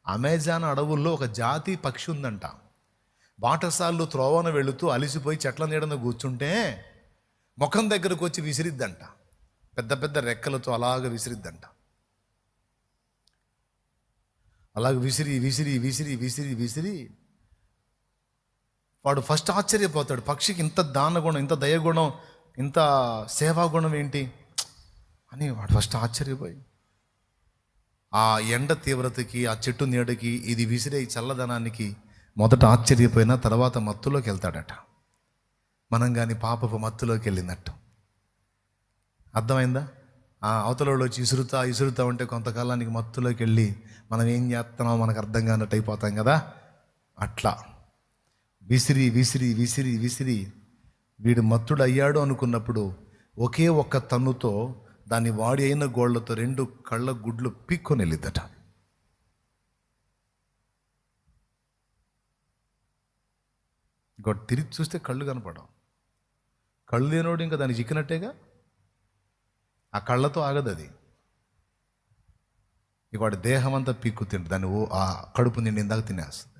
Amazon అడవుల్లో ఒక జాతి పక్షి ఉందంట. బాటసార్లు త్రోవన వెళుతూ అలిసిపోయి చెట్ల నీడన కూర్చుంటే ముఖం దగ్గరకు వచ్చి విసిరిద్దంట. పెద్ద పెద్ద రెక్కలతో అలాగ విసిరిద్దంట. అలాగ విసిరి విసిరి విసిరి విసిరి విసిరి వాడు ఫస్ట్ ఆశ్చర్యపోతాడు. పక్షికి ఇంత దానగుణం, ఇంత దయగుణం, ఇంత సేవాగుణం ఏంటి అని వాడు ఫస్ట్ ఆశ్చర్యపోయి ఆ ఎండ తీవ్రతకి, ఆ చెట్టు నీడకి, ఇది విసిరే చల్లదనానికి మొదట ఆశ్చర్యపోయినా తర్వాత మత్తులోకి వెళ్తాడట. మనం కానీ పాపపు మత్తులోకి వెళ్ళినట్టు. అర్థమైందా? అవతలలో వచ్చి ఇసురుతా ఉంటే కొంతకాలానికి మత్తులోకి వెళ్ళి మనం ఏం చేస్తున్నామో మనకు అర్థం కానట్టు అయిపోతాం కదా. అట్లా విసిరి విసిరి విసిరి విసిరి వీడు మత్తుడు అయ్యాడు అనుకున్నప్పుడు ఒకే ఒక్క తన్నుతో దాన్ని వాడి అయిన గోళ్లతో 2 కళ్ళ గుడ్లు పీక్కొని వెళ్ళిద్దట. ఇంకోటి తిరిగి చూస్తే కళ్ళు కనపడవు. కళ్ళు లేనోడు ఇంకా దాన్ని చిక్కినట్టేగా. ఆ కళ్ళతో ఆగదు అది. ఇక వాడి దేహం అంతా పీక్కు తింటు దాన్ని ఆ కడుపు నిండి ఇందాక తినేస్తుంది.